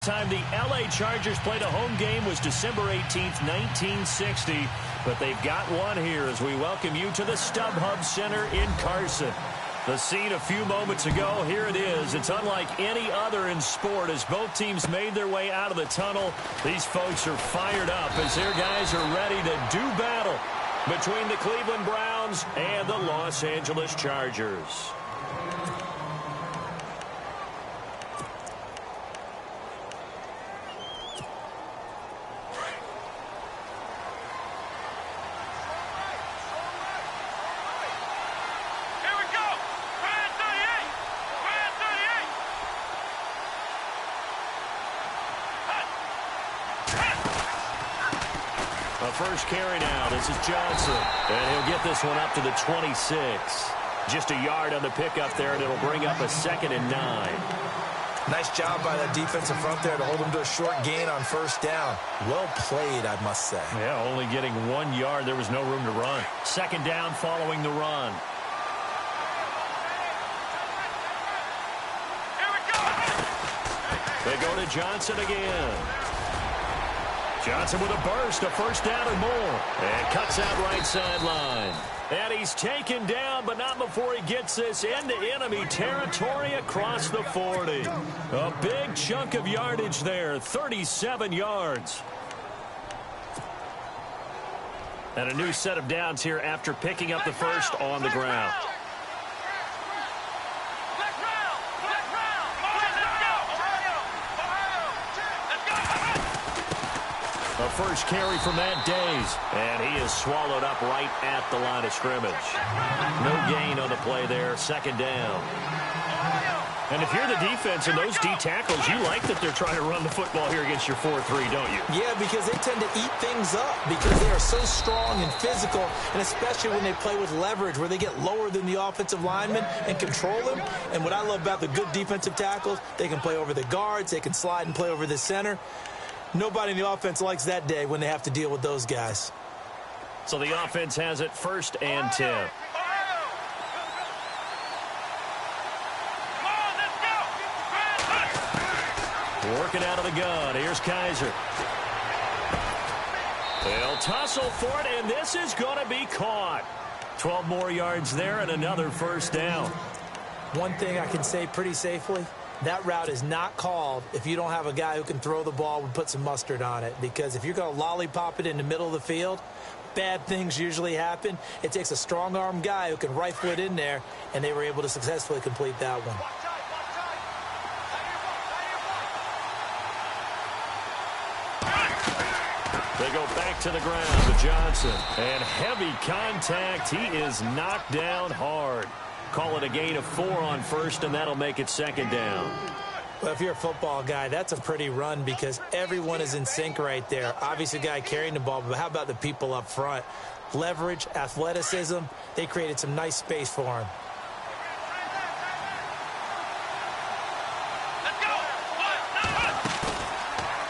Time the LA Chargers played a home game was December 18th, 1960. But they've got one here as we welcome you to the StubHub Center in Carson. The scene a few moments ago, here it is. It's unlike any other in sport as both teams made their way out of the tunnel. These folks are fired up as their guys are ready to do battle between the Cleveland Browns and the Los Angeles Chargers. First carry now. This is Johnson. And he'll get this one up to the 26. Just a yard on the pickup there, and it'll bring up a 2nd and 9. Nice job by that defensive front there to hold him to a short gain on first down. Well played, I must say. Yeah, only getting 1 yard. There was no room to run. 2nd down following the run. They go to Johnson again. Johnson with a burst, a first down and more. And cuts out right sideline. And he's taken down, but not before he gets this into enemy territory across the 40. A big chunk of yardage there, 37 yards. And a new set of downs here after picking up the first on the ground. The first carry from that Days, and he is swallowed up right at the line of scrimmage. No gain on the play there, 2nd down. And if you're the defense and those D tackles, you like that they're trying to run the football here against your 4-3, don't you? Yeah, because they tend to eat things up because they are so strong and physical, and especially when they play with leverage where they get lower than the offensive linemen and control them. And what I love about the good defensive tackles, they can play over the guards, they can slide and play over the center. Nobody in the offense likes that day when they have to deal with those guys. So the offense has it 1st and 10. Working out of the gun. Here's Kaiser. They'll tussle for it, and this is going to be caught. 12 more yards there and another first down. One thing I can say pretty safely, that route is not called if you don't have a guy who can throw the ball and put some mustard on it. Because if you're going to lollipop it in the middle of the field, bad things usually happen. It takes a strong-arm guy who can rifle it in there, and they were able to successfully complete that one. They go back to the ground to Johnson. And heavy contact. He is knocked down hard. Call it a gain of 4 on first, and that'll make it 2nd down. Well, if you're a football guy, that's a pretty run because everyone is in sync right there. Obviously, the guy carrying the ball, but how about the people up front? Leverage, athleticism, they created some nice space for him.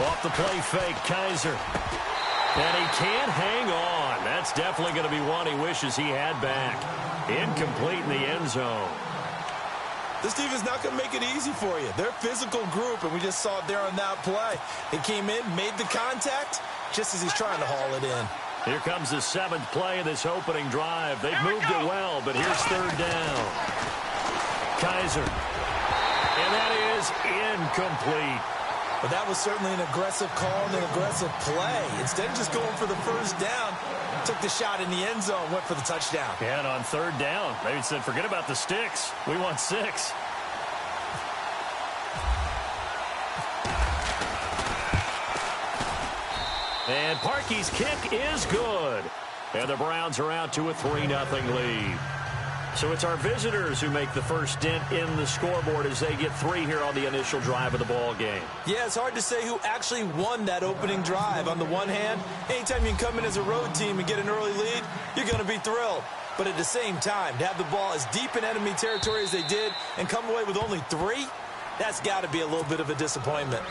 Off the play fake, Kaiser. And he can't hang on. That's definitely going to be one he wishes he had back. Incomplete in the end zone. This team is not going to make it easy for you. They're a physical group, and we just saw it there on that play. He came in, made the contact, just as he's trying to haul it in. Here comes the 7th play of this opening drive. They've moved it well, but here's 3rd down. Kaiser. And that is incomplete. But that was certainly an aggressive call and an aggressive play. Instead of just going for the first down, took the shot in the end zone, went for the touchdown. Yeah, and on 3rd down, maybe said, forget about the sticks. We want 6. And Parkey's kick is good. And the Browns are out to a 3-0 lead. So it's our visitors who make the first dent in the scoreboard as they get 3 here on the initial drive of the ball game. Yeah, it's hard to say who actually won that opening drive. On the one hand, anytime you can come in as a road team and get an early lead, you're going to be thrilled. But at the same time, to have the ball as deep in enemy territory as they did and come away with only 3, that's got to be a little bit of a disappointment.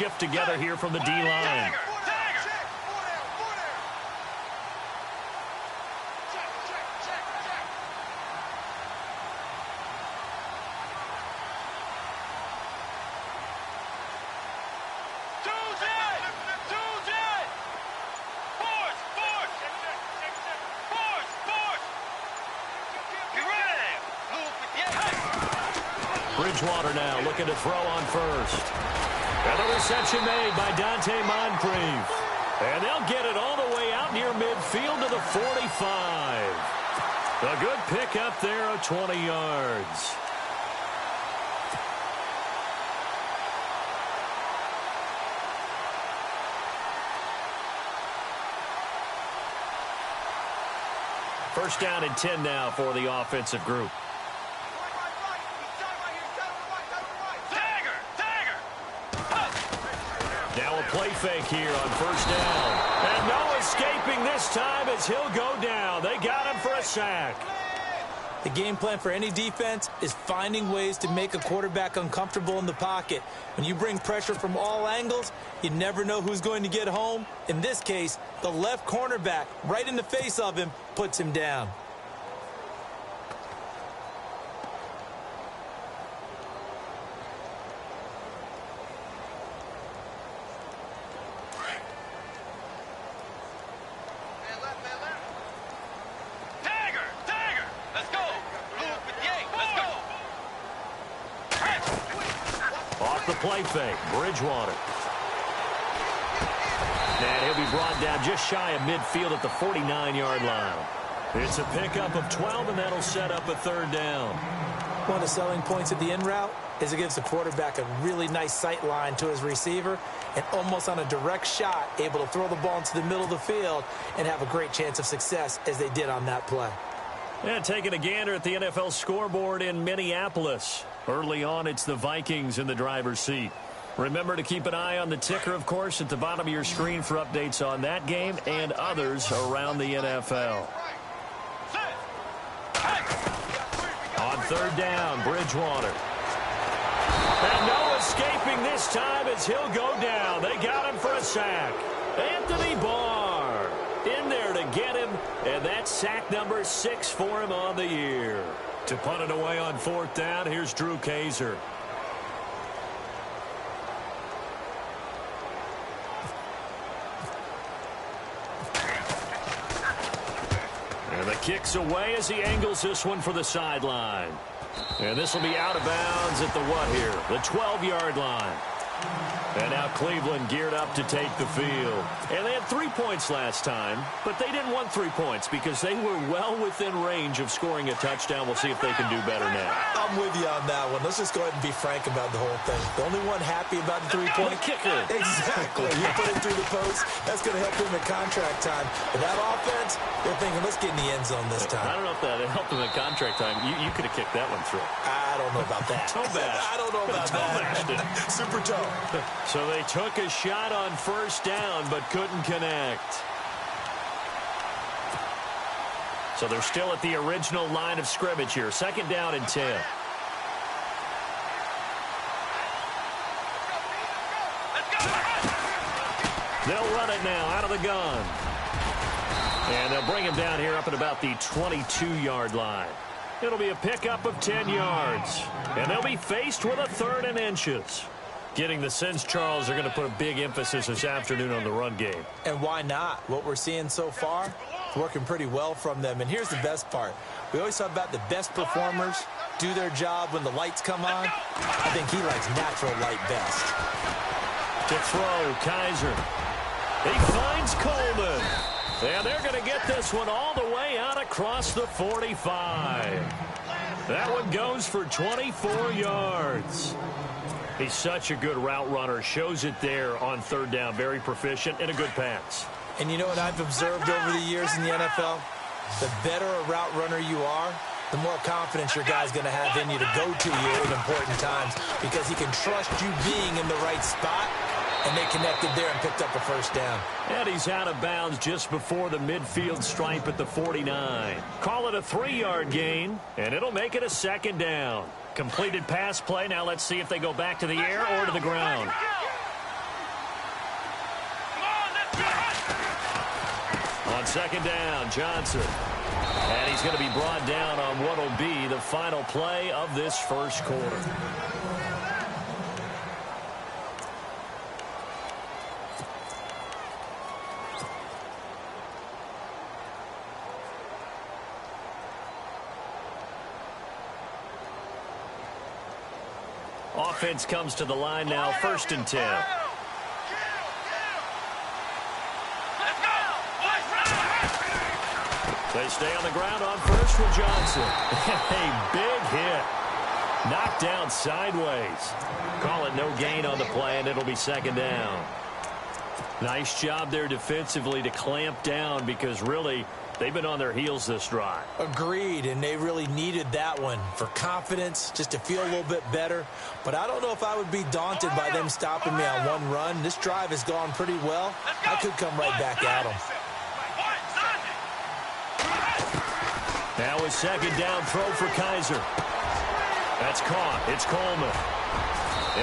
shift together here from the D-line. Bridgewater now looking to throw on first. And the reception made by Dante Moncrief. And they'll get it all the way out near midfield to the 45. A good pickup there of 20 yards. First down and 10 now for the offensive group. Now a play fake here on first down. And no escaping this time as he'll go down. They got him for a sack. The game plan for any defense is finding ways to make a quarterback uncomfortable in the pocket. When you bring pressure from all angles, you never know who's going to get home. In this case, the left cornerback, right in the face of him, puts him down. Play fake, Bridgewater. And he'll be brought down just shy of midfield at the 49-yard line. It's a pickup of 12, and that'll set up a third down. One of the selling points of the in route is it gives the quarterback a really nice sight line to his receiver, and almost on a direct shot, able to throw the ball into the middle of the field and have a great chance of success as they did on that play. And taking a gander at the NFL scoreboard in Minneapolis. Early on, it's the Vikings in the driver's seat. Remember to keep an eye on the ticker, of course, at the bottom of your screen for updates on that game and others around the NFL. On third down, Bridgewater. And no escaping this time as he'll go down. They got him for a sack. Anthony Barr in there to get him, and that's sack number 6 for him on the year. To punt it away on fourth down, here's Drew Kaiser. And the kick's away as he angles this one for the sideline. And this will be out of bounds at the what here? The 12-yard line. And now Cleveland geared up to take the field. And they had 3 points last time, but they didn't want 3 points because they were well within range of scoring a touchdown. We'll see if they can do better now. I'm with you on that one. Let's just go ahead and be frank about the whole thing. The only one happy about the 3-point kicker. Exactly. You put it through the post. That's going to help him at contract time. But that offense, they're thinking, let's get in the end zone this time. I don't know if that helped him at contract time. You could have kicked that one through. I don't know about that. Toe bash. I don't know about that. Super toe. So they took a shot on first down, but couldn't connect. So they're still at the original line of scrimmage here. Second down and 10. They'll run it now out of the gun. And they'll bring him down here up at about the 22-yard line. It'll be a pickup of 10 yards. And they'll be faced with a 3rd and inches. Getting the sense, Charles, are going to put a big emphasis this afternoon on the run game. And why not? What we're seeing so far is working pretty well from them. And here's the best part. We always talk about the best performers do their job when the lights come on. I think he likes natural light best. To throw, Kaiser. He finds Coleman. And they're going to get this one all the way out across the 45. That one goes for 24 yards. He's such a good route runner. Shows it there on third down. Very proficient and a good pass. And you know what I've observed over the years in the NFL? The better a route runner you are, the more confidence your guy's going to have in you to go to you at important times because he can trust you being in the right spot. And they connected there and picked up a first down. And he's out of bounds just before the midfield stripe at the 49. Call it a 3-yard gain, and it'll make it a second down. Completed pass play. Now let's see if they go back to the air or to the ground. On second down, Johnson. And he's going to be brought down on what will be the final play of this first quarter. Offense comes to the line now, 1st and 10. They stay on the ground on first with Johnson. A big hit. Knocked down sideways. Call it no gain on the play, and it'll be second down. Nice job there defensively to clamp down because really they've been on their heels this drive. Agreed, and they really needed that one for confidence, just to feel a little bit better. But I don't know if I would be daunted by them stopping me on one run. This drive has gone pretty well. I could come right back at them. Now a second down throw for Kaiser. That's caught. It's Coleman.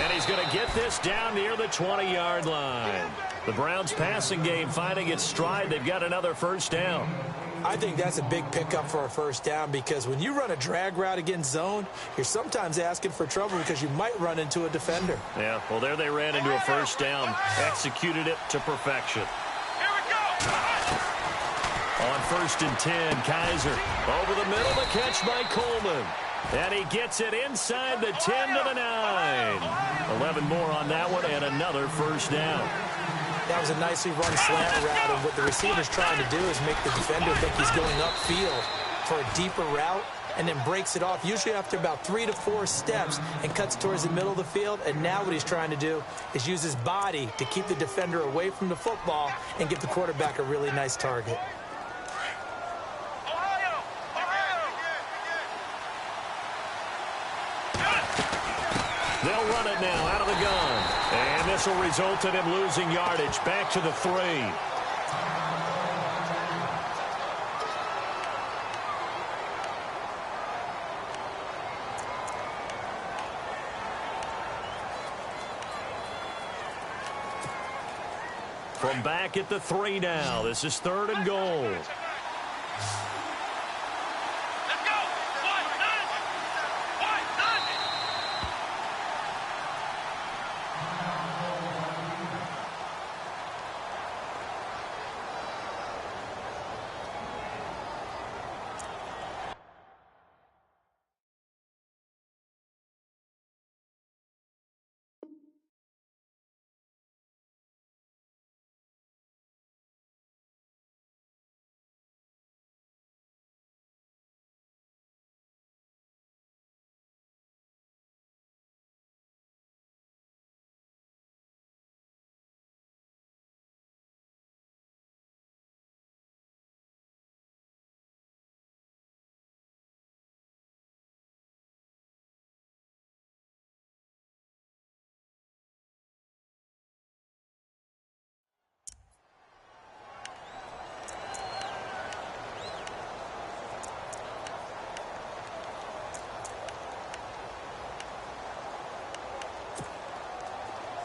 And he's going to get this down near the 20-yard line. The Browns' passing game finding its stride. They've got another first down. I think that's a big pickup for a first down because when you run a drag route against zone, you're sometimes asking for trouble because you might run into a defender. Yeah, well, there they ran into a first down. Executed it to perfection. Here we go. On 1st and 10, Kaiser. Over the middle, the catch by Coleman. And he gets it inside the 10 to the 9. 11 more on that one and another first down. That was a nicely run slant route, and what the receiver's trying to do is make the defender think he's going upfield for a deeper route and then breaks it off, usually after about 3 to 4 steps, and cuts towards the middle of the field. And now what he's trying to do is use his body to keep the defender away from the football and give the quarterback a really nice target. They'll run it now out of the gun. And this will result in him losing yardage back to the 3. From back at the 3 now. This is 3rd and goal.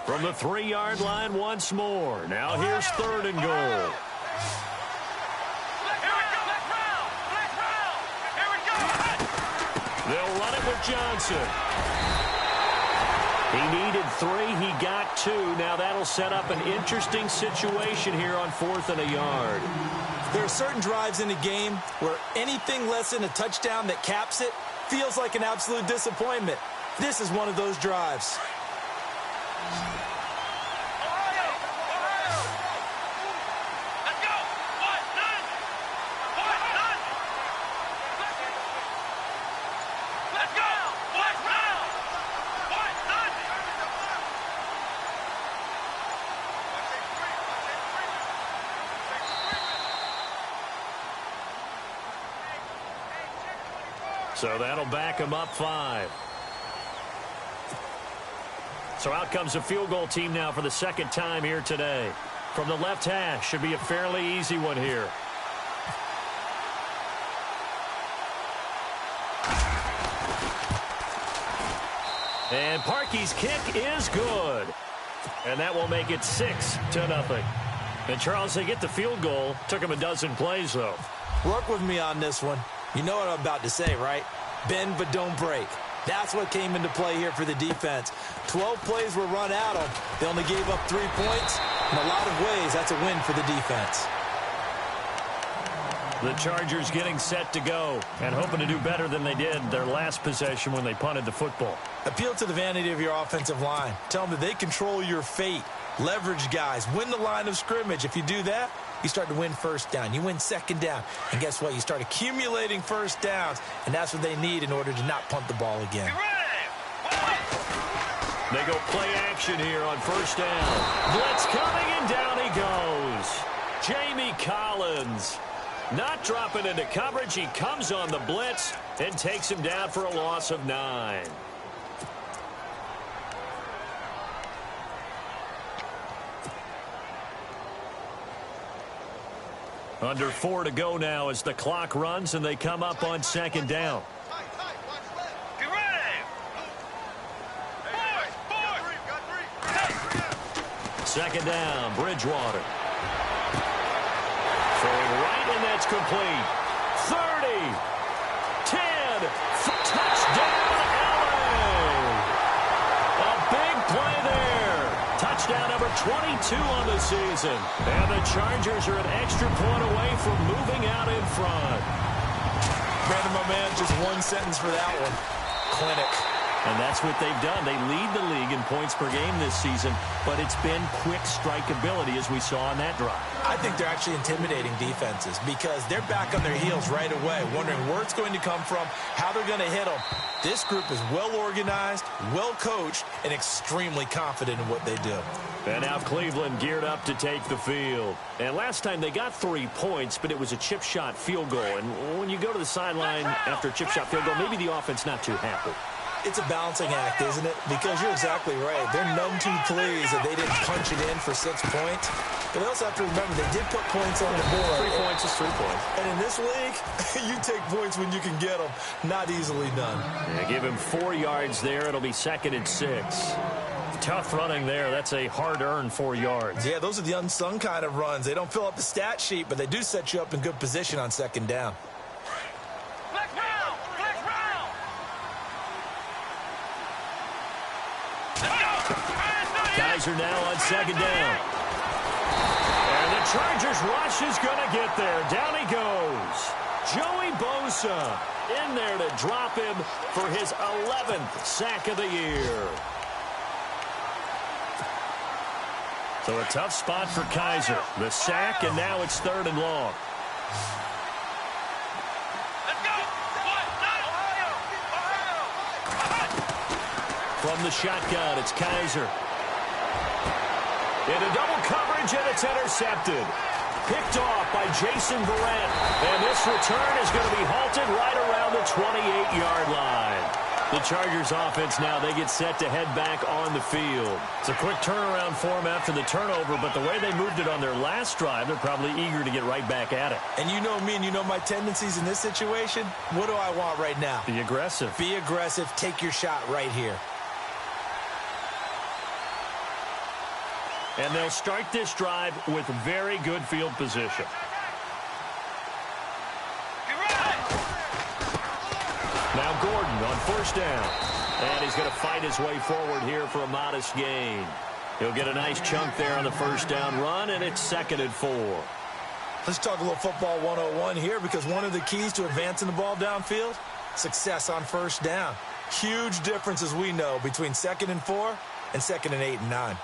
From the 3-yard line once more. Now here's 3rd and goal. They'll run it with Johnson. He needed 3. He got 2. Now that'll set up an interesting situation here on 4th and a yard. There are certain drives in the game where anything less than a touchdown that caps it feels like an absolute disappointment. This is one of those drives. So that'll back him up 5. So out comes a field goal team now for the 2nd time here today. From the left hash, should be a fairly easy one here. And Parkey's kick is good. And that will make it 6-0. And, Charles, they get the field goal. Took them a dozen plays, though. Work with me on this one. You know what I'm about to say, right? Bend but don't break. That's what came into play here for the defense. 12 plays were run at them. They only gave up 3 points. In a lot of ways, that's a win for the defense. The Chargers getting set to go and hoping to do better than they did their last possession when they punted the football. Appeal to the vanity of your offensive line. Tell them that they control your fate. Leverage guys. Win the line of scrimmage. If you do that, you start to win first down. You win second down. And guess what? You start accumulating first downs, and that's what they need in order to not punt the ball again. They go play action here on first down. Blitz coming, and down he goes. Jamie Collins. Not dropping into coverage. He comes on the blitz and takes him down for a loss of 9. Under 4 to go now as the clock runs and they come up on second down. Get ready. Second down, Bridgewater. Throwing right, and that's complete. 30, 10, touchdown, LA. A big play there. Touchdown number 22 on the season. And the Chargers are an extra point away from moving out in front. Brandon, my man, just one sentence for that one. Clinic. And that's what they've done. They lead the league in points per game this season, but it's been quick strike ability as we saw on that drive. I think they're actually intimidating defenses because they're back on their heels right away, wondering where it's going to come from, how they're going to hit them. This group is well organized, well coached, and extremely confident in what they do. And now Cleveland geared up to take the field. And last time they got 3 points, but it was a chip shot field goal. And when you go to the sideline after a chip shot field goal, maybe the offense not too happy. It's a balancing act, isn't it? Because you're exactly right. They're none too pleased that they didn't punch it in for 6 points. But they also have to remember they did put points on the board. 3 points is 3 points. And in this league, you take points when you can get them. Not easily done. Yeah, give him 4 yards there. It'll be 2nd and 6. Tough running there. That's a hard-earned 4 yards. Yeah, those are the unsung kind of runs. They don't fill up the stat sheet, but they do set you up in good position on second down. Guys are now on second down. And the Chargers rush is going to get there. Down he goes. Joey Bosa in there to drop him for his 11th sack of the year. So a tough spot for Kaiser. The sack, and now it's 3rd and long. From the shotgun, it's Kaiser. Into double coverage, and it's intercepted. Picked off by Jason Verrett. And this return is going to be halted right around the 28-yard line. The Chargers offense now, they get set to head back on the field. It's a quick turnaround for them after the turnover, but the way they moved it on their last drive, they're probably eager to get right back at it. And you know me and you know my tendencies in this situation. What do I want right now? Be aggressive. Be aggressive. Take your shot right here. And they'll start this drive with very good field position. Now Gordon on first down. And he's going to fight his way forward here for a modest gain. He'll get a nice chunk there on the first down run, and it's 2nd and 4. Let's talk a little football 101 here, because one of the keys to advancing the ball downfield, success on first down. Huge difference, as we know, between 2nd and 4 and 2nd and 8 and 9.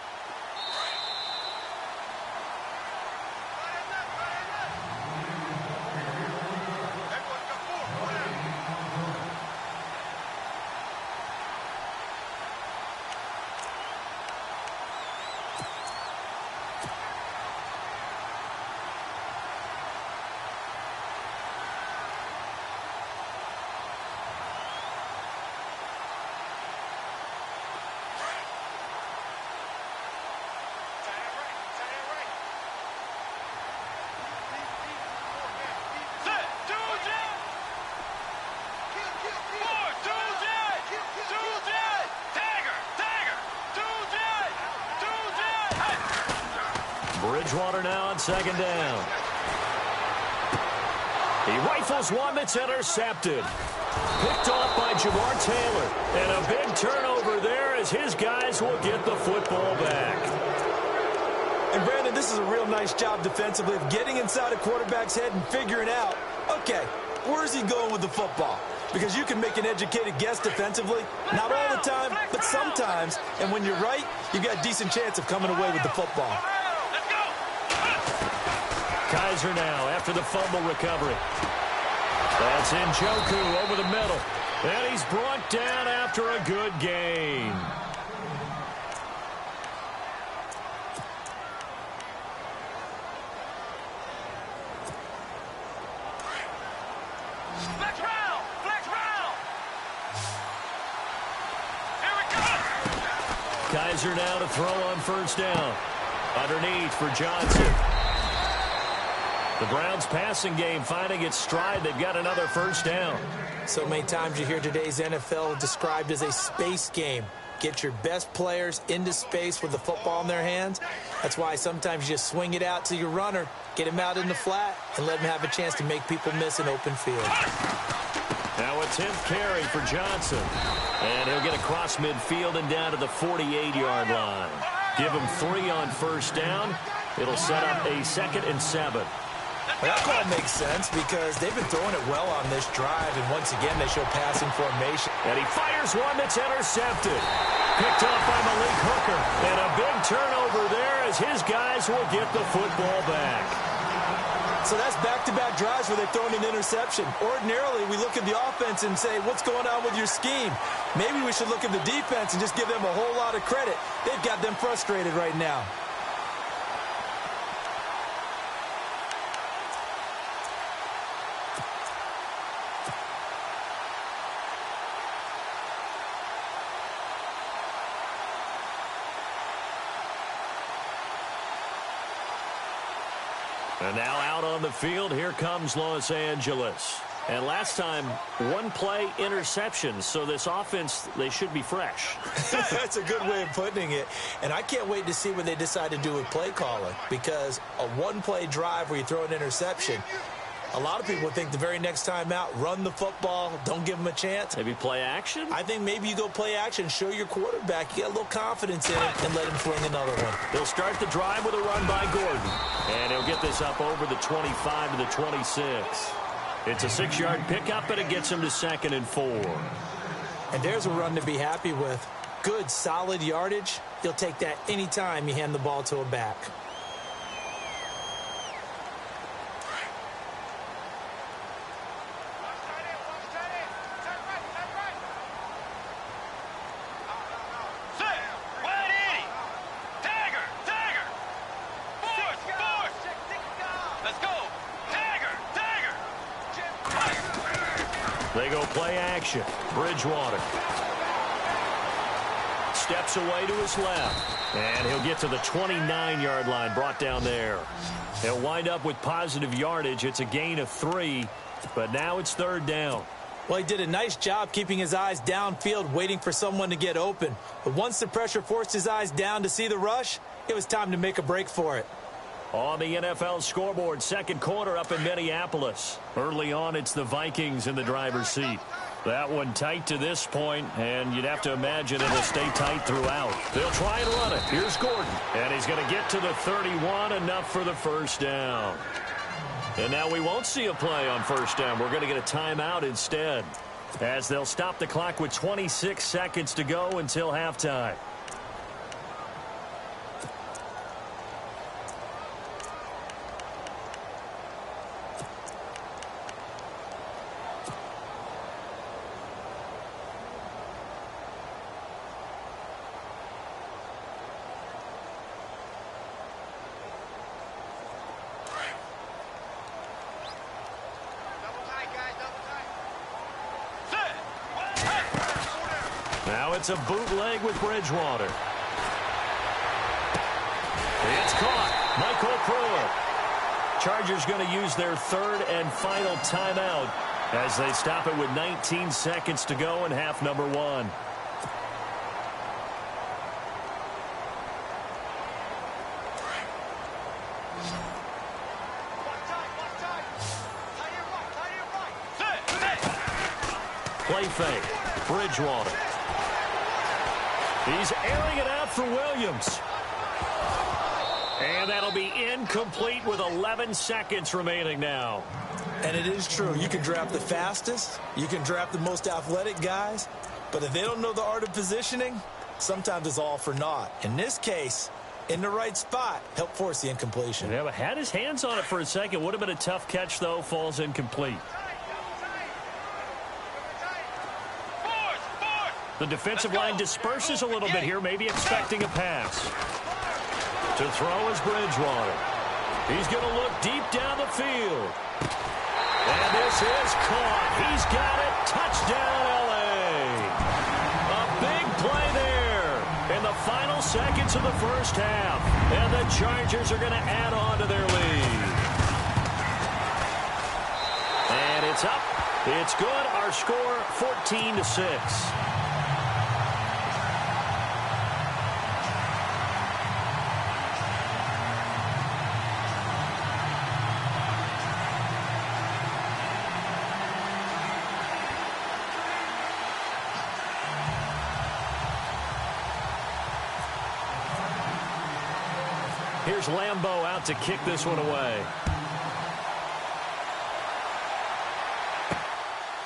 Bridgewater now on second down. He rifles one that's intercepted. Picked off by Jamar Taylor. And a big turnover there as his guys will get the football back. And, Brandon, this is a real nice job defensively of getting inside a quarterback's head and figuring out, okay, where's he going with the football? Because you can make an educated guess defensively. Not all the time, but sometimes. And when you're right, you've got a decent chance of coming away with the football. Kaiser now after the fumble recovery. That's Njoku over the middle. And he's brought down after a good gain. Flex round! Flex round! Here we go! Kaiser now to throw on first down. Underneath for Johnson. The Browns passing game finding its stride. They've got another first down. So many times you hear today's NFL described as a space game. Get your best players into space with the football in their hands. That's why sometimes you just swing it out to your runner, get him out in the flat, and let him have a chance to make people miss an open field. Now a 10th carry for Johnson. And he'll get across midfield and down to the 48-yard line. Give him 3 on first down. It'll set up a 2nd and 7. Well, that call makes sense because they've been throwing it well on this drive, and once again, they show passing formation. And he fires one that's intercepted. Picked off by Malik Hooker. And a big turnover there as his guys will get the football back. So that's back-to-back drives where they've thrown an interception. Ordinarily, we look at the offense and say, what's going on with your scheme? Maybe we should look at the defense and just give them a whole lot of credit. They've got them frustrated right now. And now out on the field, here comes Los Angeles. And last time, one play interception, so this offense, they should be fresh. That's a good way of putting it. And I can't wait to see what they decide to do with play calling, because a one-play drive where you throw an interception, a lot of people think the very next time out, run the football, don't give them a chance. Maybe play action? I think maybe you go play action, show your quarterback, you get a little confidence in it, and let him fling another one. They'll start the drive with a run by Gordon. And he'll get this up over the 25 to the 26. It's a 6-yard pickup, and it gets him to 2nd and 4. And there's a run to be happy with. Good, solid yardage. You'll take that anytime you hand the ball to a back. They go play action. Bridgewater steps away to his left. And he'll get to the 29-yard line, brought down there. He'll wind up with positive yardage. It's a gain of 3, but now it's 3rd down. Well, he did a nice job keeping his eyes downfield, waiting for someone to get open. But once the pressure forced his eyes down to see the rush, it was time to make a break for it. On the NFL scoreboard, 2nd quarter up in Minneapolis. Early on, it's the Vikings in the driver's seat. That one tight to this point, and you'd have to imagine it'll stay tight throughout. They'll try and run it. Here's Gordon, and he's going to get to the 31, enough for the first down. And now we won't see a play on first down. We're going to get a timeout instead, as they'll stop the clock with 26 seconds to go until halftime. Now it's a bootleg with Bridgewater. It's caught. Michael Pruitt. Chargers going to use their 3rd and final timeout as they stop it with 19 seconds to go in half number 1. Play fake. Bridgewater. He's airing it out for Williams. And that'll be incomplete with 11 seconds remaining now. And it is true. You can draft the fastest. You can draft the most athletic guys. But if they don't know the art of positioning, sometimes it's all for naught. In this case, in the right spot, help force the incompletion. Yeah, but had his hands on it for a second. Would have been a tough catch, though. Falls incomplete. The defensive line disperses a little bit here, maybe expecting a pass. To throw is Bridgewater. He's going to look deep down the field. And this is caught. He's got it. Touchdown, L.A. A big play there in the final seconds of the first half. And the Chargers are going to add on to their lead. And it's up. It's good. Our score, 14-6. Here's Lambeau out to kick this one away.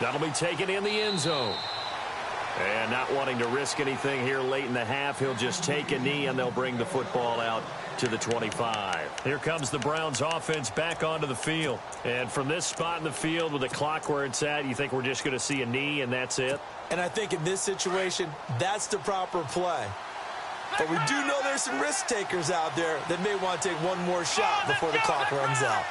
That'll be taken in the end zone. And not wanting to risk anything here late in the half, he'll just take a knee and they'll bring the football out to the 25. Here comes the Browns offense back onto the field. And from this spot in the field with the clock where it's at, you think we're just going to see a knee and that's it? And I think in this situation, that's the proper play. But we do know there's some risk takers out there that may want to take one more shot before the clock runs out.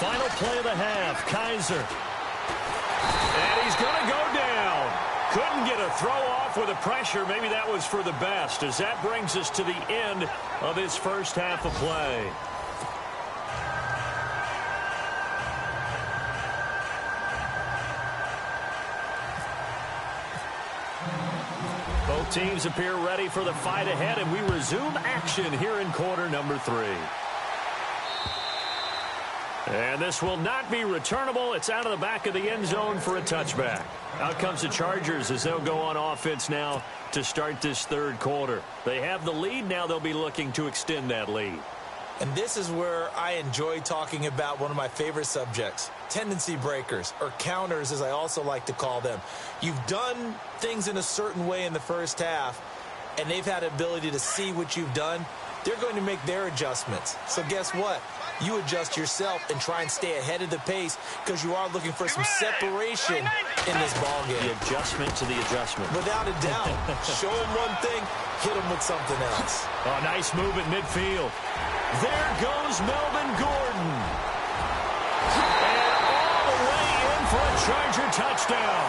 Final play of the half, Kaiser. And he's going to go down. Couldn't get a throw off with the pressure. Maybe that was for the best, as that brings us to the end of his first half of play. Both teams appear ready for the fight ahead, and we resume action here in quarter number 3. And this will not be returnable. It's out of the back of the end zone for a touchback. Out comes the Chargers as they'll go on offense now to start this third quarter. They have the lead. Now they'll be looking to extend that lead. And this is where I enjoy talking about one of my favorite subjects, tendency breakers, or counters as I also like to call them. You've done things in a certain way in the first half, and they've had ability to see what you've done. They're going to make their adjustments. So guess what? You adjust yourself and try and stay ahead of the pace because you are looking for some separation in this ballgame. The adjustment to the adjustment. Without a doubt. Show them one thing, hit them with something else. Oh, nice move at midfield. There goes Melvin Gordon. And all the way in for a Charger touchdown.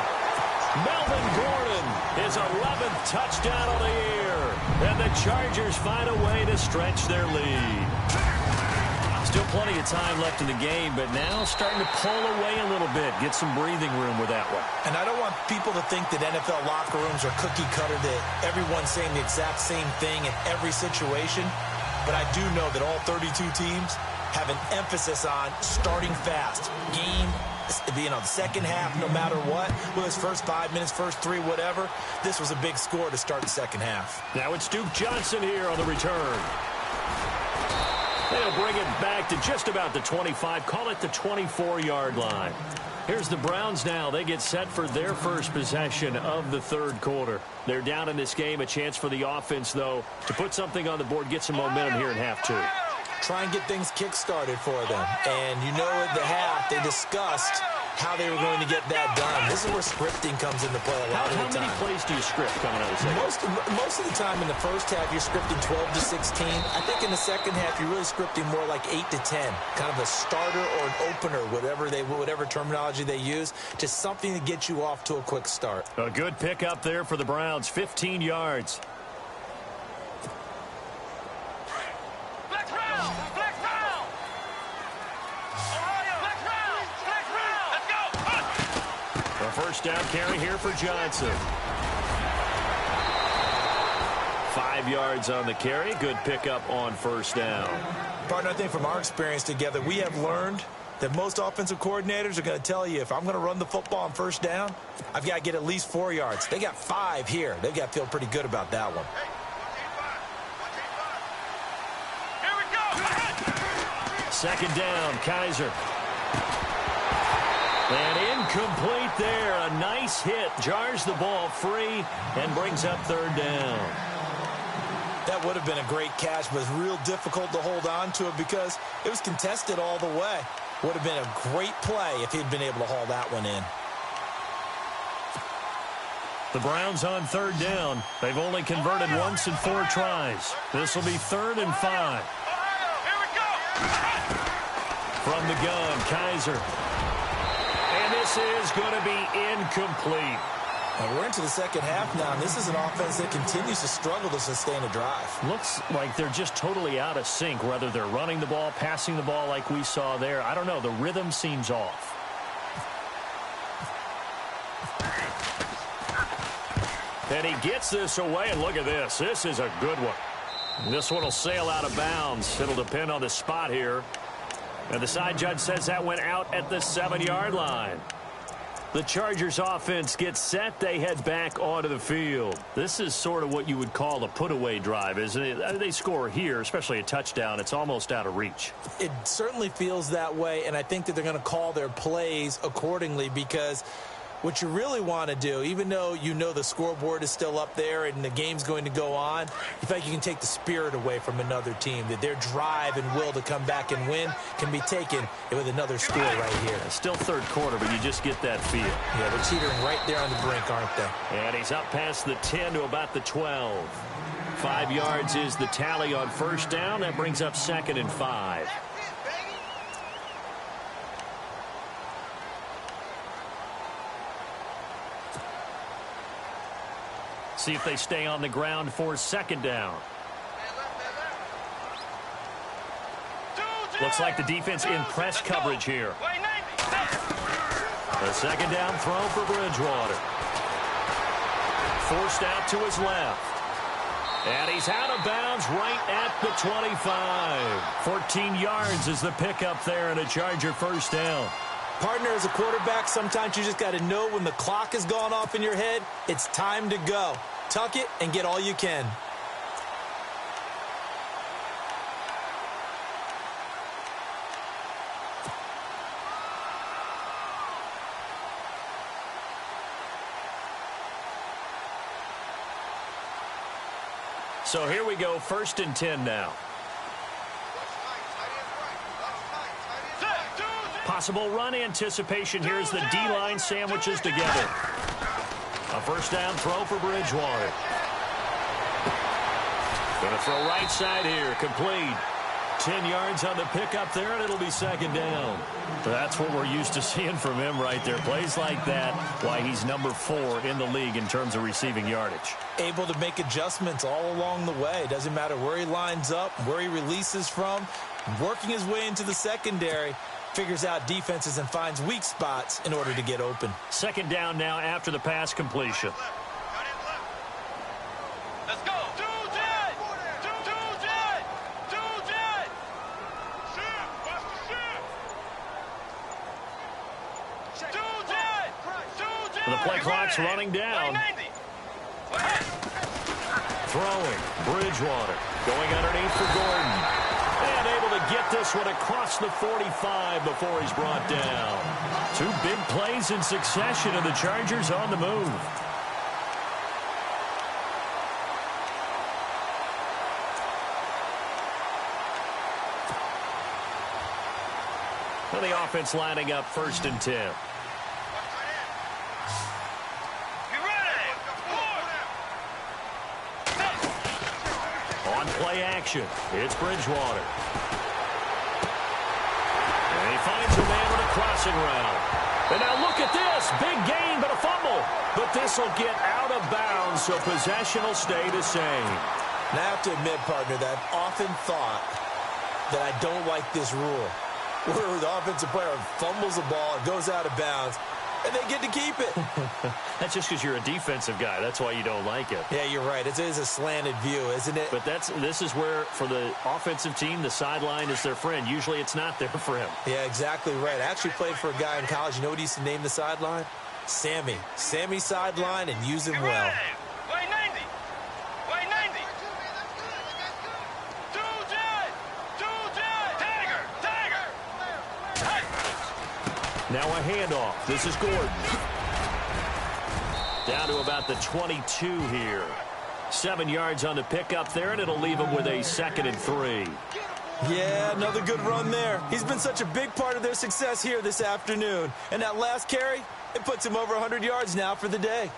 Melvin Gordon, his 11th touchdown of the year. And the Chargers find a way to stretch their lead. Still plenty of time left in the game, but now starting to pull away a little bit. Get some breathing room with that one. And I don't want people to think that NFL locker rooms are cookie cutter, that everyone's saying the exact same thing in every situation. But I do know that all 32 teams have an emphasis on starting fast. Game, the second half, no matter what, whether it's first 5 minutes, first 3, whatever, this was a big score to start the second half. Now it's Duke Johnson here on the return. They'll bring it back to just about the 25, call it the 24-yard line. Here's the Browns now. They get set for their first possession of the third quarter. They're down in this game. A chance for the offense, though, to put something on the board, get some momentum here in half 2. Try and get things kick-started for them. And you know at the half, they discussed how they were going to get that done. This is where scripting comes into play a lot of the time. How many plays do you script coming out of the second? Most of the time in the first half, you're scripting 12 to 16. I think in the second half, you're really scripting more like 8 to 10. Kind of a starter or an opener, whatever terminology they use, just something to get you off to a quick start. A good pickup there for the Browns, 15 yards. First down carry here for Johnson. 5 yards on the carry. Good pickup on first down. Partner, I think from our experience together, we have learned that most offensive coordinators are going to tell you, if I'm going to run the football on first down, I've got to get at least 4 yards. They got 5 here. They've got to feel pretty good about that one. Here we go. Second down, Kaiser. And incomplete there. A nice hit. Jars the ball free and brings up third down. That would have been a great catch, but it's real difficult to hold on to it because it was contested all the way. Would have been a great play if he'd been able to haul that one in. The Browns on third down. They've only converted once in 4 tries. This will be 3rd and 5. Here we go. From the gun, Kaiser. And this is going to be incomplete. And we're into the second half now, and this is an offense that continues to struggle to sustain a drive. Looks like they're just totally out of sync, whether they're running the ball, passing the ball like we saw there. I don't know. The rhythm seems off. And he gets this away, and look at this. This is a good one. This one will sail out of bounds. It'll depend on the spot here. And the side judge says that went out at the 7-yard line. The Chargers offense gets set. They head back onto the field. This is sort of what you would call a put-away drive, isn't it? They score here, especially a touchdown. It's almost out of reach. It certainly feels that way, and I think that they're going to call their plays accordingly because what you really want to do, even though you know the scoreboard is still up there and the game's going to go on, you think you can take the spirit away from another team, that their drive and will to come back and win can be taken with another score right here. Still third quarter, but you just get that feel. Yeah, they're teetering right there on the brink, aren't they? And he's up past the 10 to about the 12. 5 yards is the tally on first down. That brings up 2nd and 5. See if they stay on the ground for 2nd down. Looks like the defense in press coverage here. A 2nd down throw for Bridgewater. Forced out to his left. And he's out of bounds right at the 25. 14 yards is the pickup there and a Charger first down. Partner, as a quarterback, sometimes you just got to know when the clock has gone off in your head, it's time to go. Tuck it and get all you can. So here we go, 1st and 10 now. Possible run anticipation here as the D-line sandwiches together. A first down throw for Bridgewater. Going to throw right side here, complete. 10 yards on the pickup there, and it'll be 2nd down. That's what we're used to seeing from him right there. Plays like that, why he's number 4 in the league in terms of receiving yardage. Able to make adjustments all along the way. Doesn't matter where he lines up, where he releases from. Working his way into the secondary. Figures out defenses and finds weak spots in order to get open. 2nd down now after the pass completion. Let's go. The play clock's running down. Throwing. Bridgewater. Going underneath for Gordon. And able to get this one across the 45 before he's brought down. 2 big plays in succession, and the Chargers on the move. And the offense lining up 1st and 10. On play action, it's Bridgewater. And he finds a man with a crossing route. And now look at this. Big gain, but a fumble. But this will get out of bounds, so possession will stay the same. And I have to admit, partner, that I've often thought that I don't like this rule. Where the offensive player fumbles the ball, it goes out of bounds. and they get to keep it. That's just because you're a defensive guy. That's why you don't like it. Yeah, you're right. It is a slanted view, isn't it? But this is where, for the offensive team, the sideline is their friend. Usually it's not there for him. Yeah, exactly right. I actually played for a guy in college. You know what he used to name the sideline? Sammy. Sammy sideline, and use him well. Way 90. Way 90. Now a handoff. This is Gordon. Down to about the 22 here. 7 yards on the pickup there, and it'll leave him with a 2nd and 3. Yeah, another good run there. He's been such a big part of their success here this afternoon. And that last carry, it puts him over 100 yards now for the day.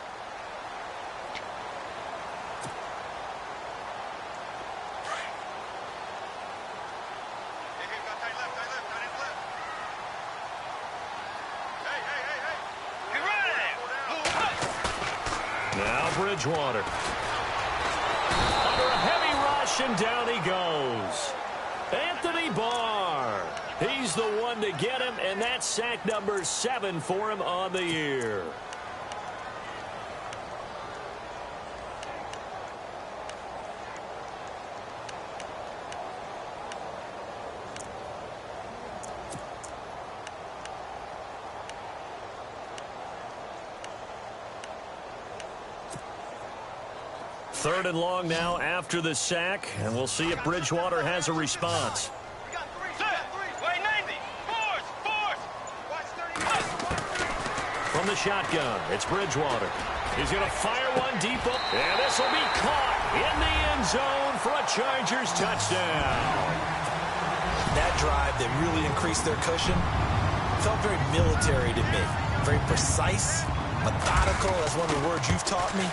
Now Bridgewater. Under a heavy rush, and down he goes. Anthony Barr. He's the one to get him, and that's sack number 7 for him on the year. Third and long now after the sack, and we'll see if Bridgewater has a response. From the shotgun, it's Bridgewater. He's going to fire one deep up, and this will be caught in the end zone for a Chargers touchdown. That drive that really increased their cushion felt very military to me. Very precise, methodical, that's one of the words you've taught me.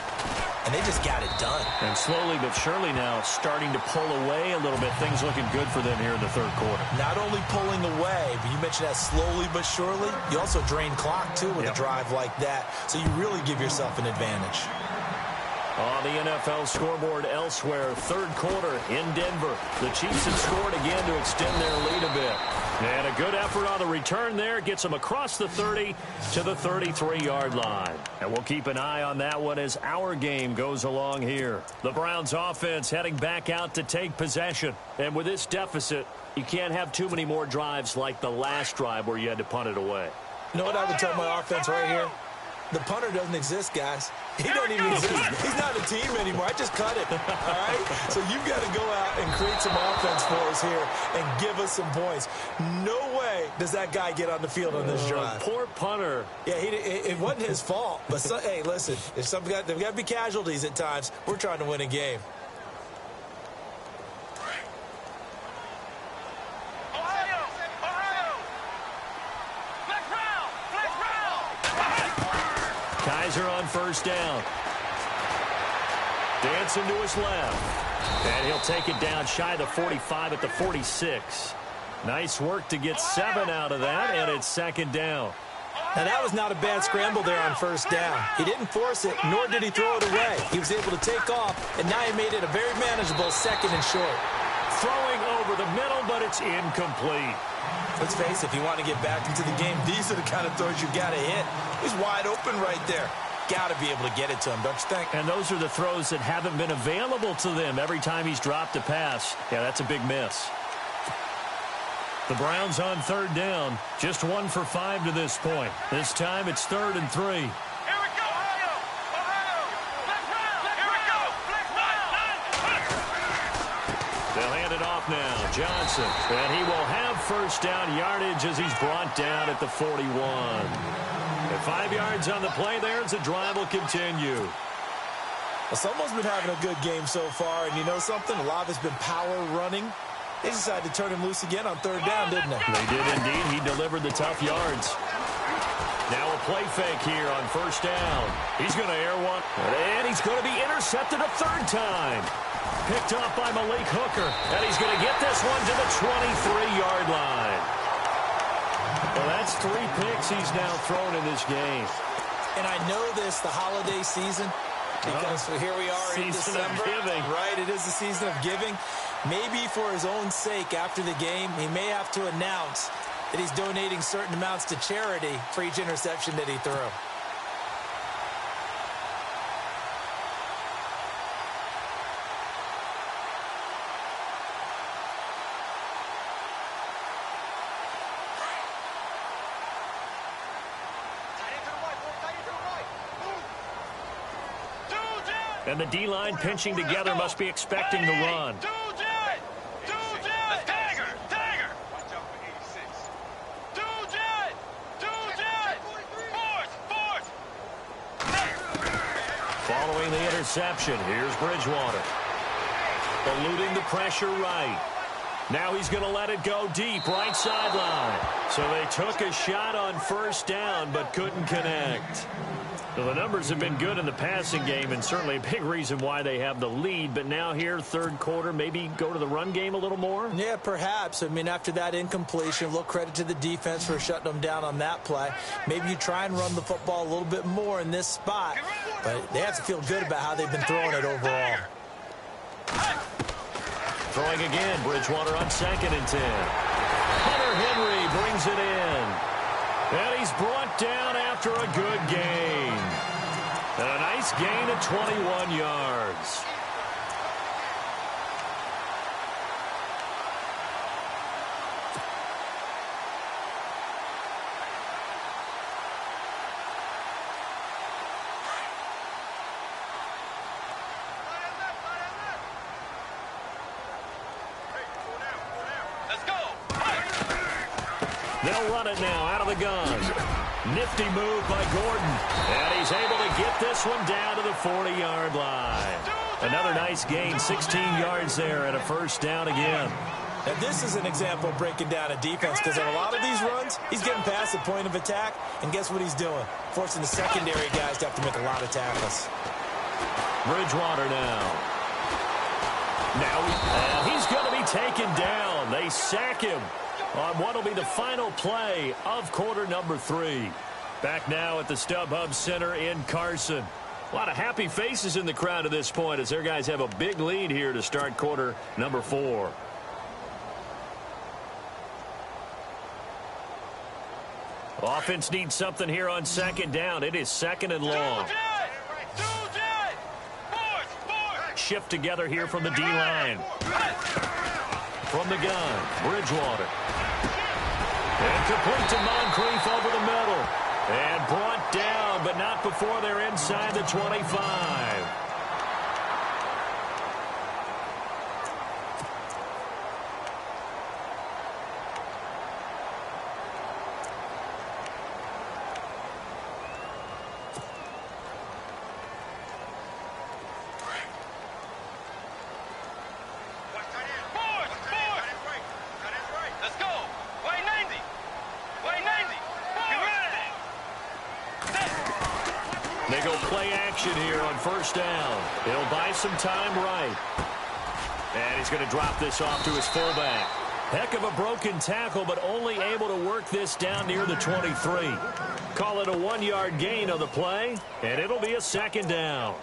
And they just got it done. And slowly but surely now starting to pull away a little bit. Things looking good for them here in the third quarter. Not only pulling away, but you mentioned that slowly but surely. You also drain clock, too, with a drive like that. So you really give yourself an advantage. On the NFL scoreboard elsewhere, third quarter in Denver. The Chiefs have scored again to extend their lead a bit. And a good effort on the return there. Gets them across the 30 to the 33-yard line. And we'll keep an eye on that one as our game goes along here. The Browns offense heading back out to take possession. And with this deficit, you can't have too many more drives like the last drive where you had to punt it away. You know what I would tell my offense right here? The punter doesn't exist, guys. He don't even exist. He's not a team anymore. I just cut it, all right? So you've got to go out and create some offense for us here and give us some points. No way does that guy get on the field on this drive. Poor punter. Yeah, it wasn't his fault. But, hey, listen, if there's got to be casualties at times. We're trying to win a game. Kaiser on first down. Dancing to his left. And he'll take it down shy of the 45 at the 46. Nice work to get 7 out of that, and it's second down. Now, that was not a bad scramble there on first down. He didn't force it, nor did he throw it away. He was able to take off, and now he made it a very manageable 2nd and short. Throwing over the middle, but it's incomplete. Let's face it, if you want to get back into the game, these are the kind of throws you got to hit. He's wide open right there. Got to be able to get it to him, don't you think? And those are the throws that haven't been available to them every time he's dropped a pass. Yeah, that's a big miss. The Browns on third down. Just 1 for 5 to this point. This time it's 3rd and 3. They'll hand it off now. Johnson. And he will have first down yardage as he's brought down at the 41. And 5 yards on the play there as the drive will continue. Well, someone's been having a good game so far, and you know something? A lot of it's been power running. They decided to turn him loose again on third down, didn't they? They did indeed. He delivered the tough yards. Now a play fake here on first down. He's going to air one, and he's going to be intercepted a 3rd time. Picked up by Malik Hooker, and he's going to get this one to the 23-yard line. Well, that's 3 picks he's now thrown in this game. And I know this, the holiday season, because here we are in December. Giving. Right, it is the season of giving. Maybe for his own sake after the game, he may have to announce that he's donating certain amounts to charity for each interception that he threw. And the D-line pinching together must be expecting the run. Following the interception, here's Bridgewater. Eluding the pressure right. Now he's going to let it go deep, right sideline. So they took a shot on first down, but couldn't connect. Well, the numbers have been good in the passing game, and certainly a big reason why they have the lead. But now here, third quarter, maybe go to the run game a little more? Yeah, perhaps. I mean, after that incompletion, a little credit to the defense for shutting them down on that play. Maybe you try and run the football a little bit more in this spot. But they have to feel good about how they've been throwing it overall. Throwing again, Bridgewater on 2nd and 10. Hunter Henry brings it in. And he's brought down after a good gain. And a nice gain of 21 yards. They'll run it now out of the gun. Nifty move by Gordon. And he's able to get this one down to the 40-yard line. Another nice gain, 16 yards there and a first down again. Now, this is an example of breaking down a defense because on a lot of these runs, he's getting past the point of attack, and guess what he's doing? Forcing the secondary guys to have to make a lot of tackles. Bridgewater now. Now he's going to be taken down. They sack him on what will be the final play of quarter number 3. Back now at the StubHub Center in Carson. A lot of happy faces in the crowd at this point as their guys have a big lead here to start quarter number 4. Offense needs something here on 2nd down. It is 2nd and long. Shift together here from the D-line. From the gun, Bridgewater. And complete to Moncrief over the middle. And brought down, but not before they're inside the 25. They go play action here on first down. He'll buy some time right. And he's going to drop this off to his fullback. Heck of a broken tackle, but only able to work this down near the 23. Call it a 1-yard gain on the play, and it'll be a 2nd down.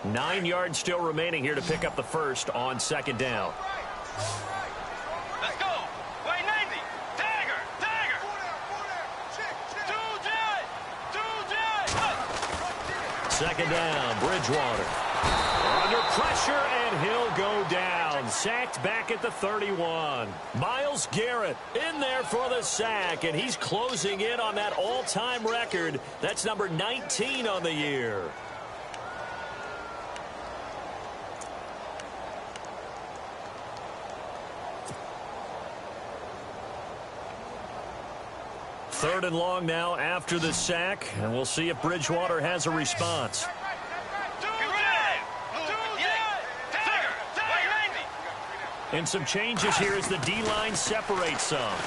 Nine yards still remaining here to pick up the first on 2nd down. Let's go. Way 90. Dagger. Dagger. 2nd down, Bridgewater. Under pressure, and he'll go down. Sacked back at the 31. Myles Garrett in there for the sack, and he's closing in on that all-time record. That's number 19 on the year. Third and long now after the sack, and we'll see if Bridgewater has a response. And some changes here as the D-line separates some.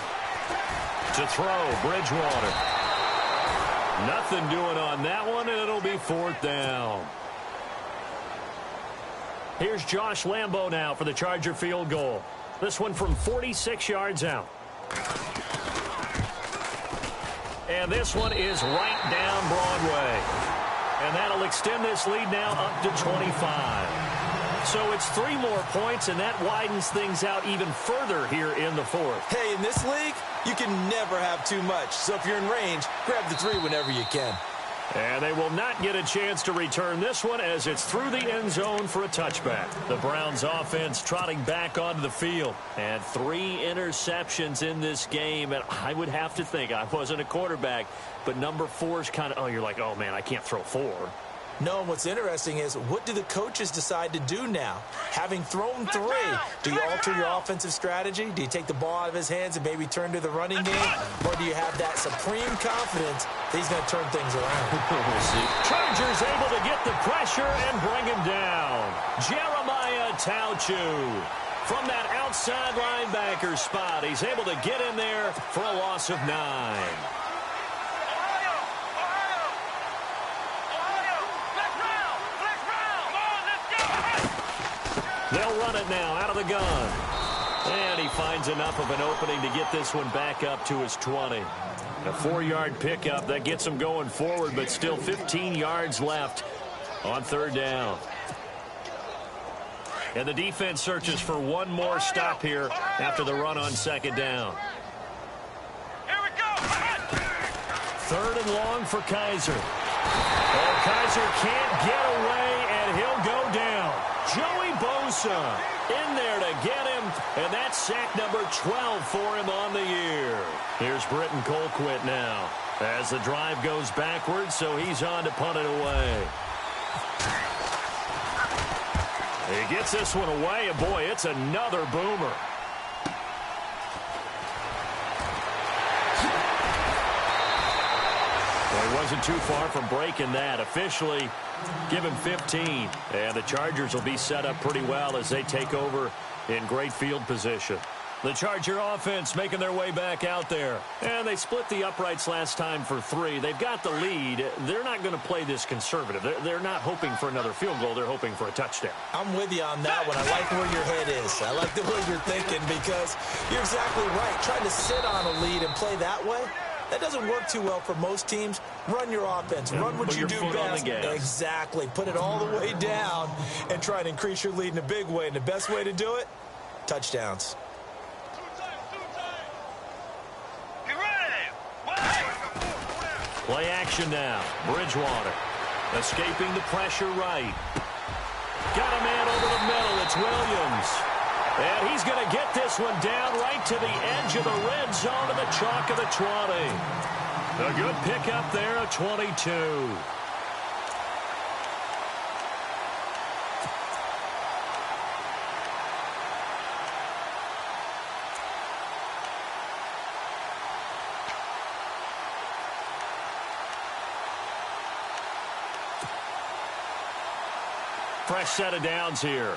To throw, Bridgewater. Nothing doing on that one, and it'll be 4th down. Here's Josh Lambo now for the Charger field goal. This one from 46 yards out. And this one is right down Broadway. And that'll extend this lead now up to 25. So it's 3 more points, and that widens things out even further here in the fourth. Hey, in this league, you can never have too much. So if you're in range, grab the 3 whenever you can. And they will not get a chance to return this one as it's through the end zone for a touchback. The Browns offense trotting back onto the field. And 3 interceptions in this game. And I would have to think, I wasn't a quarterback, but number 4 is kind of, oh, you're like, oh, man, I can't throw 4. No, and what's interesting is, what do the coaches decide to do now? Having thrown 3, do you alter your offensive strategy? Do you take the ball out of his hands and maybe turn to the running game? Or do you have that supreme confidence that he's going to turn things around? We'll see. Chargers able to get the pressure and bring him down. Jeremiah Tauchu. From that outside linebacker spot, he's able to get in there for a loss of 9. They'll run it now out of the gun. And he finds enough of an opening to get this one back up to his 20. A 4-yard pickup that gets him going forward, but still 15 yards left on 3rd down. And the defense searches for one more stop here after the run on 2nd down. Here we go. 3rd and long for Kaiser. Oh, Kaiser can't get away, and he'll go down. Joey Bosa in there to get him, and that's sack number 12 for him on the year. Here's Britton Colquitt now as the drive goes backwards, so he's on to punt it away. He gets this one away, and boy, it's another boomer. Well, he wasn't too far from breaking that. Officially, give him 15. And the Chargers will be set up pretty well as they take over in great field position. The Charger offense making their way back out there. And they split the uprights last time for 3. They've got the lead. They're not going to play this conservative. They're not hoping for another field goal. They're hoping for a touchdown. I'm with you on that one. I like where your head is. I like the way you're thinking because you're exactly right. Trying to sit on a lead and play that way, that doesn't work too well for most teams. Run your offense. Run what you do best. Exactly. Put it all the way down and try and increase your lead in a big way. And the best way to do it, touchdowns. Play action now. Bridgewater escaping the pressure right. Got a man over the middle. It's Williams. And he's going to get this one down right to the edge of the red zone to the chalk of the 20. A good pickup there, a 22. Fresh set of downs here.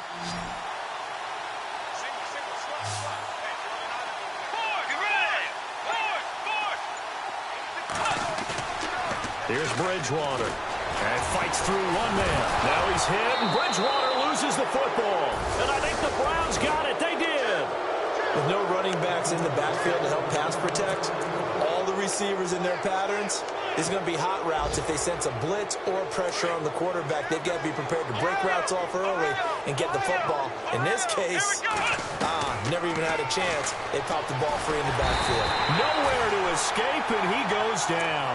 Here's Bridgewater. And fights through one man. Now he's hit, and Bridgewater loses the football. And I think the Browns got it. They did. With no running backs in the backfield to help pass protect, all the receivers in their patterns, it's going to be hot routes. If they sense a blitz or pressure on the quarterback, they've got to be prepared to break routes off early and get the football. In this case, never even had a chance. They popped the ball free in the backfield. Nowhere to escape, and he goes down.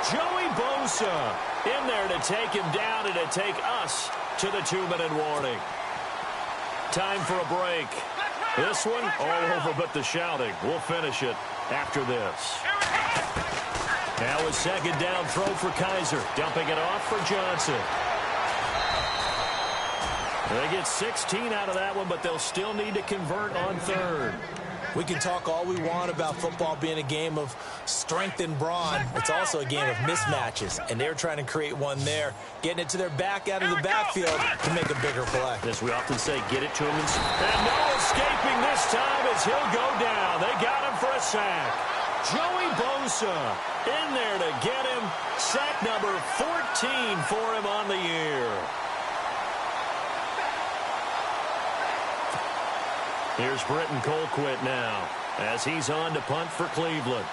Joey Bosa in there to take him down and to take us to the 2-minute warning. Time for a break. This one all over but the shouting. We'll finish it after this. Now a 2nd down throw for Kaiser. Dumping it off for Johnson. They get 16 out of that one, but they'll still need to convert on 3rd. We can talk all we want about football being a game of strength and brawn. It's also a game of mismatches, and they're trying to create one there, getting it to their back out of the backfield to make a bigger play. As we often say, get it to him. And no escaping this time as he'll go down. They got him for a sack. Joey Bosa in there to get him. Sack number 14 for him on the year. Here's Britton Colquitt now as he's on to punt for Cleveland.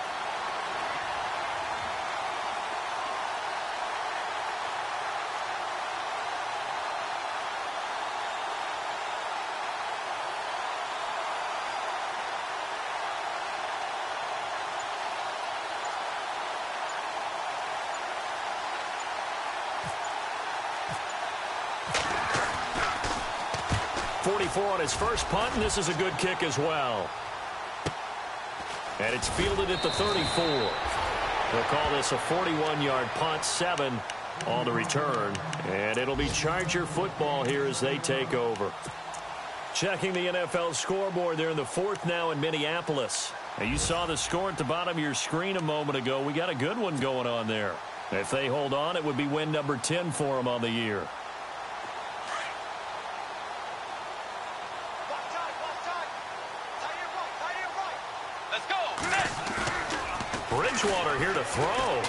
44 on his first punt, and this is a good kick as well. And it's fielded at the 34. They'll call this a 41-yard punt, 7 on the return. And it'll be Charger football here as they take over. Checking the NFL scoreboard there in the fourth now in Minneapolis. And you saw the score at the bottom of your screen a moment ago. We got a good one going on there. If they hold on, it would be win number 10 for them on the year. Bridgewater here to throw.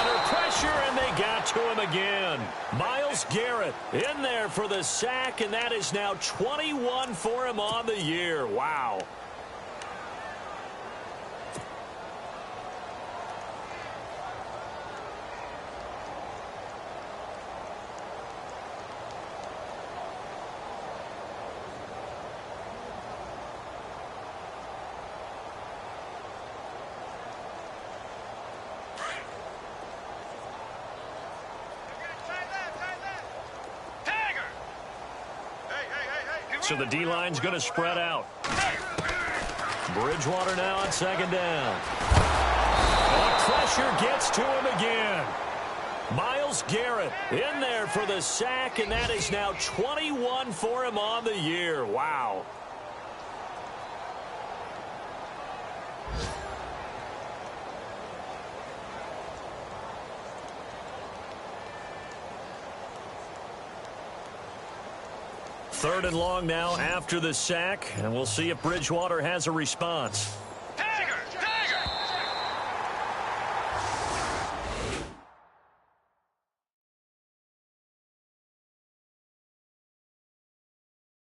Under pressure, and they got to him again. Myles Garrett in there for the sack, and that is now 21 for him on the year. Wow. So the D-line's going to spread out. Bridgewater now on second down. And pressure gets to him again. Myles Garrett in there for the sack, and that is now 21 for him on the year. Wow. Third and long now after the sack, and we'll see if Bridgewater has a response.